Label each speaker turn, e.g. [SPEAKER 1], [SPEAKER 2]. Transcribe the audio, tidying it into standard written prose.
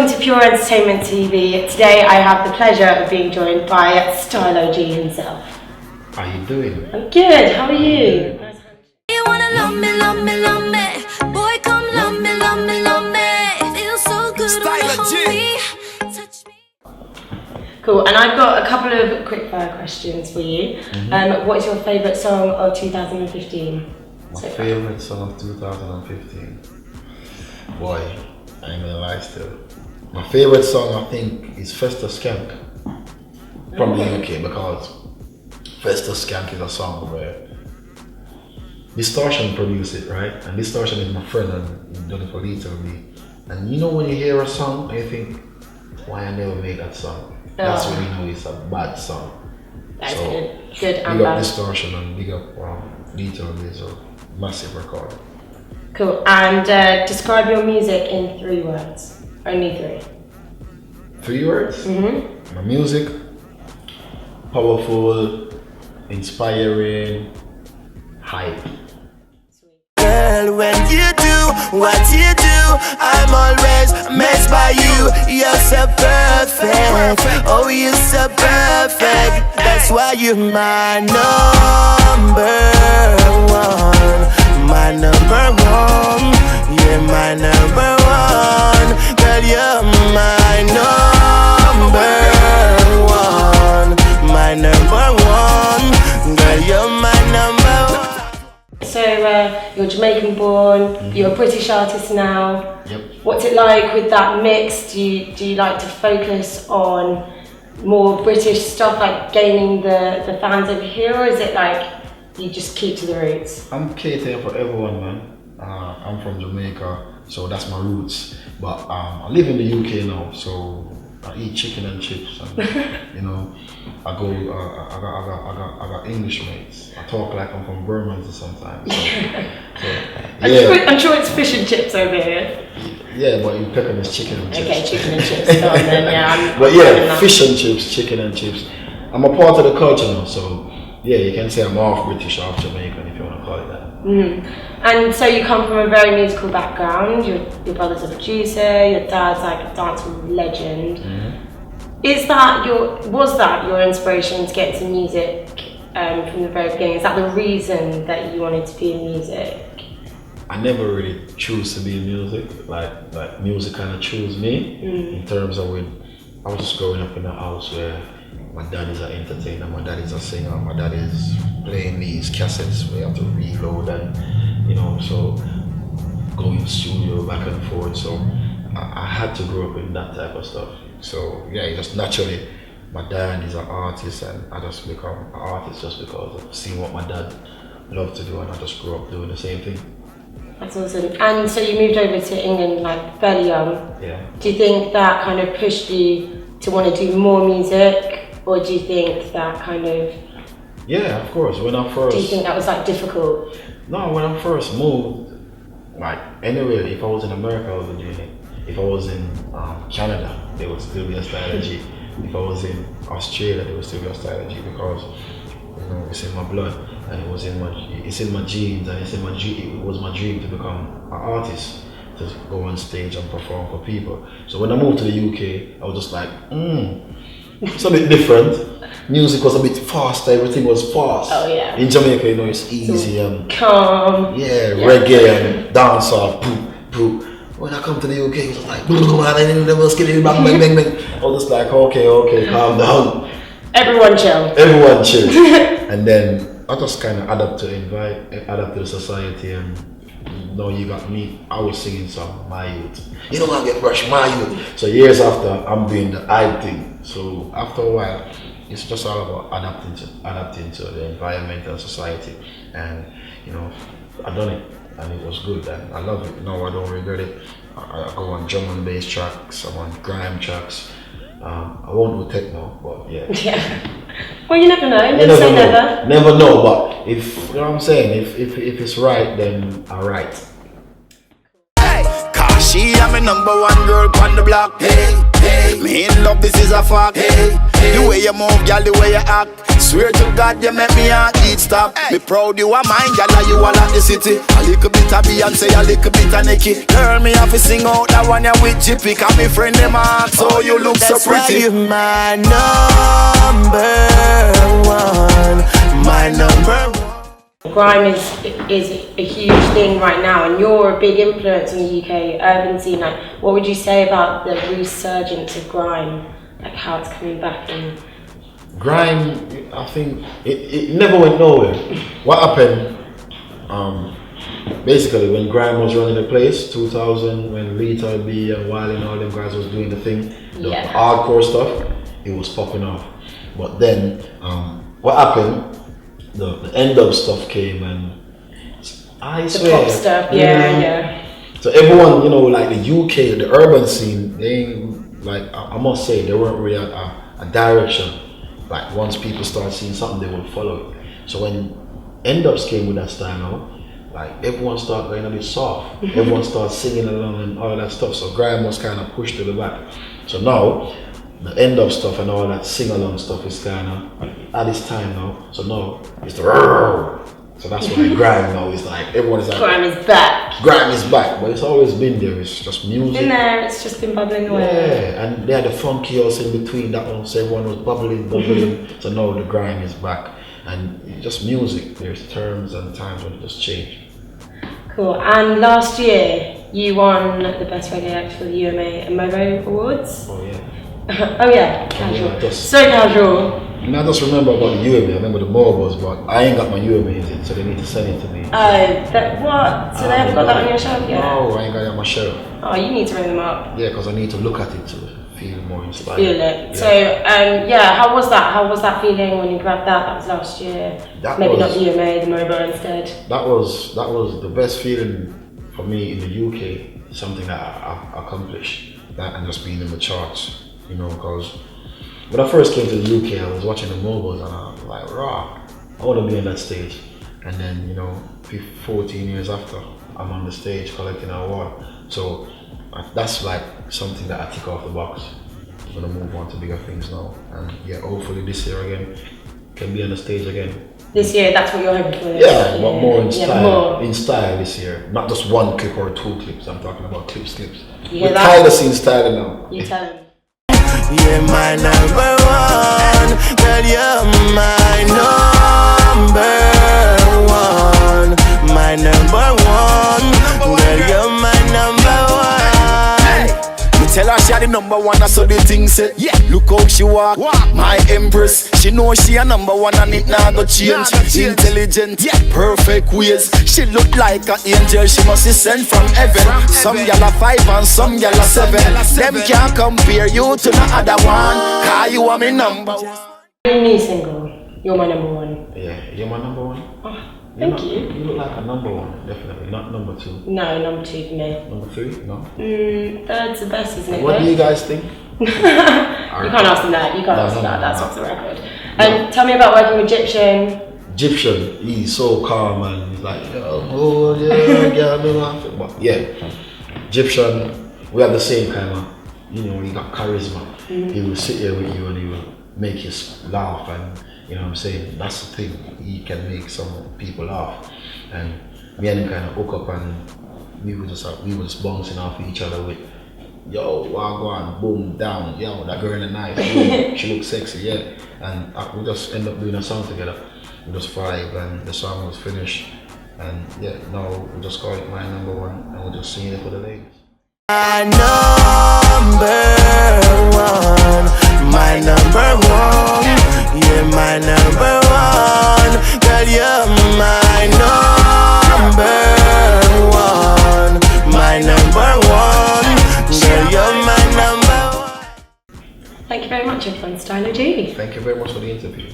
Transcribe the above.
[SPEAKER 1] welcome to Pure Entertainment TV. Today I have the pleasure of being joined by Stylo G himself.
[SPEAKER 2] How you doing?
[SPEAKER 1] I'm good, how are you?
[SPEAKER 3] You wanna love me, love me, love me. Boy, come love me, love me, love me. Feels so good
[SPEAKER 4] Stylo G.
[SPEAKER 3] Touch me.
[SPEAKER 1] Cool, and I've got a couple of quick fire questions for you. What is your favourite song of 2015?
[SPEAKER 2] My favourite song of 2015? Boy, I ain't gonna lie still. My favourite song I think is Skank from the UK, because Skank is a song where Distortion produced it, right? And Distortion is my friend and he's done it for literally. And you know when you hear a song and you think, why I never made that song? That's when you know it's a bad song.
[SPEAKER 1] That's
[SPEAKER 2] so,
[SPEAKER 1] good and
[SPEAKER 2] big up
[SPEAKER 1] bad.
[SPEAKER 2] Distortion and big up literally is a massive record.
[SPEAKER 1] Cool, and describe your music in 3 words. Only 3.
[SPEAKER 2] 3 words? My music, powerful, inspiring, hype.
[SPEAKER 4] Girl, when you do what you do, I'm always amazed by you. You're so perfect. Oh, you're so perfect. That's why you're my number one. My number one. You're my number one. Girl, you're my number one. My number one. Girl, you're my number one.
[SPEAKER 1] So you're Jamaican born, you're a British artist now.
[SPEAKER 2] Yep.
[SPEAKER 1] What's it like with that mix? Do you like to focus on more British stuff, like gaining the fans over here, or is it like you just keep to the roots?
[SPEAKER 2] I'm catering for everyone, man. I'm from Jamaica, so that's my roots. But I live in the UK now, so I eat chicken and chips, and you know, I got English mates. I talk like I'm from Birmingham sometimes.
[SPEAKER 1] I'm sure it's fish and chips over here.
[SPEAKER 2] Yeah, but in Peckham is chicken and chips.
[SPEAKER 1] Okay, chicken and chips. Go on then, yeah.
[SPEAKER 2] But yeah, fish and chips, chicken and chips. I'm a part of the culture now, so yeah, you can say I'm half British, half Jamaican, if you want to call it that.
[SPEAKER 1] And so you come from a very musical background. Your brother's a producer. Your dad's like a dancehall legend. Was that your inspiration to get into music from the very beginning? Is that the reason that you wanted to be in music?
[SPEAKER 2] I never really choose to be in music. Like music kind of chose me in terms of when I was just growing up in a house where my dad is an entertainer, my dad is a singer, my dad is playing these cassettes where you have to reload and you know, so going to studio back and forth. So I had to grow up in that type of stuff. So yeah, it just naturally, my dad is an artist and I just become an artist just because of seeing what my dad loved to do, and I just grew up doing the same thing.
[SPEAKER 1] That's awesome. And so you moved over to England like fairly young.
[SPEAKER 2] Yeah.
[SPEAKER 1] Do you think that kind of pushed you to want to do more music, or do you think that kind of...
[SPEAKER 2] Yeah, of course. When I first...
[SPEAKER 1] Do you think that was like difficult?
[SPEAKER 2] No, when I first moved, like anywhere, if I was in America, I was doing it. If I was in Canada, there would still be a Stylo G. If I was in Australia, there would still be a Stylo G, because you know, it's in my blood and it's in my genes, and it was my dream to become an artist, to go on stage and perform for people. So when I moved to the UK, I was just like, it's a bit different. Music was a bit faster, everything was fast.
[SPEAKER 1] Oh yeah.
[SPEAKER 2] In Jamaica, you know, it's easy and
[SPEAKER 1] calm.
[SPEAKER 2] yeah, reggae and dancehall, boop, boop. When I come to the UK, it was like, bang, bang, bang, bang. I was just like, okay, calm down.
[SPEAKER 1] Everyone chill.
[SPEAKER 2] Everyone chill. And then I just kind of adapt to the society, and you know, you got me. I was singing some My Youth. You don't want to get brushed, My Youth. So years after, I'm doing the I thing. So after a while, it's just all about adapting to the environment and society. And you know, I done it, and it was good, and I love it. No, I don't regret it. I go on drum and bass tracks, I'm on grime tracks. I won't do techno, but yeah.
[SPEAKER 1] Yeah. Well, you never know. Never say never.
[SPEAKER 2] Never know, but if you know what I'm saying, if it's right, then I write.
[SPEAKER 4] Hey, cause she am my number one girl on the block. Hey, hey, me in love, this is a fact. Hey, The way you move, girl, the way you act. Swear to God, you make me heart beat stop. Me proud you are mine, girl, and you all at the city. A little bit of Beyonce, a little bit of Nicki. Girl, me have to sing out that one you with Gypsy. Cause me friend them ask, so you look so pretty. That's why you're my number one. My number one.
[SPEAKER 1] Grime is a huge thing right now, and you're a big influence in the UK urban scene. Like, what would you say about the resurgence of grime? Like how it's coming back in?
[SPEAKER 2] Grime, I think it never went nowhere. What happened? Basically, when grime was running the place, 2000, when Lita B and Wiley and all them guys was doing the thing, the hardcore stuff, it was popping off. But then, what happened? The end of stuff came, and I swear,
[SPEAKER 1] the pop stuff, yeah.
[SPEAKER 2] So everyone, you know, like the UK, the urban scene, they ain't, like I must say, they weren't really a direction. Like once people start seeing something, they will follow it. So when end ups came with that style, like everyone started going a bit soft. Everyone started singing along and all that stuff. So grime was kind of pushed to the back. So now the end up stuff and all that sing along stuff is kind of at this time now. So now it's the so that's why grime now is like everyone is like
[SPEAKER 1] grime is back.
[SPEAKER 2] Grime is back, but it's always been there. It's just music.
[SPEAKER 1] In there, it's just been bubbling away.
[SPEAKER 2] Yeah, and they had the funky also in between that one. So everyone was bubbling. So now the grime is back, and it's just music. There's terms and times when it just change.
[SPEAKER 1] Cool. And last year you won the best reggae act for the UMA and Movo Awards.
[SPEAKER 2] Oh yeah.
[SPEAKER 1] Oh yeah, casual.
[SPEAKER 2] Yeah,
[SPEAKER 1] so casual.
[SPEAKER 2] And I just remember about the UMA, I remember the Morbos, but I ain't got my UMA in it, so they need to send it to me.
[SPEAKER 1] Oh, that what? So they haven't got that on your shelf yet?
[SPEAKER 2] No, I ain't got it on my shelf.
[SPEAKER 1] Oh, you need to ring them up.
[SPEAKER 2] Yeah, because I need to look at it to feel more inspired.
[SPEAKER 1] Feel it.
[SPEAKER 2] Yeah.
[SPEAKER 1] So, yeah, how was that? How was that feeling when you grabbed that? That was last year. Maybe not the UMA, the Mobo instead. That was
[SPEAKER 2] the best feeling for me in the UK, something that I accomplished, that and just being in the charts. You know, because when I first came to the UK, I was watching the Mobiles and I was like, rah, I want to be on that stage. And then, you know, 14 years after, I'm on the stage collecting an award. So that's like something that I tick off the box. I'm going to move on to bigger things now. And yeah, hopefully this year again, can be on the stage again.
[SPEAKER 1] This year, that's what you're hoping for?
[SPEAKER 2] Yeah, but more in style.
[SPEAKER 1] More.
[SPEAKER 2] In style this year. Not just one clip or two clips. I'm talking about clips.
[SPEAKER 1] Yeah,
[SPEAKER 2] we're tired of seeing style now.
[SPEAKER 1] You tell him.
[SPEAKER 4] You're my number one, girl, you're my number one. My number one, girl, you're my number one. Me tell her she the number one, I saw the thing said. Yeah, look how she walk, my empress. She know she a number one and it nah go change. Intelligent, perfect ways. She look like an angel, she must be sent from heaven. Some gyal a 5 and some gyal a 7. Them can't compare you to no other one, cause you are my number one.
[SPEAKER 1] New single, You're My Number One.
[SPEAKER 2] Yeah, you're my number one.
[SPEAKER 1] Oh, thank you.
[SPEAKER 2] You look like a number one, definitely, not number two.
[SPEAKER 1] No, number 2 for me.
[SPEAKER 2] Number 3? No?
[SPEAKER 1] Third's the best, isn't it?
[SPEAKER 2] What do you guys think?
[SPEAKER 1] You can't ask them that. You can't ask them that. That's off the record. And tell me about working with Gyptian.
[SPEAKER 2] Gyptian, he's so calm and he's like, oh yeah, but yeah, Gyptian, we have the same kind of, you know, he got charisma. He will sit there with you and he will make you laugh, and you know what I'm saying, that's the thing, he can make some people laugh. And me and him kind of hook up, and we were just bouncing off each other with, yo, wagwan, boom, down, yo, that girl is nice, boom, she looks sexy, yeah. And we just end up doing a song together. We just vibe, and the song was finished. And yeah, now we just call it My Number One, and we're just singing it for the ladies.
[SPEAKER 4] My number one, my number one, you're my number one, girl, you're my number one, my number one, girl, you're my number one.
[SPEAKER 1] Thank you very much, everyone. Stylo G.
[SPEAKER 2] Thank you very much for the interview.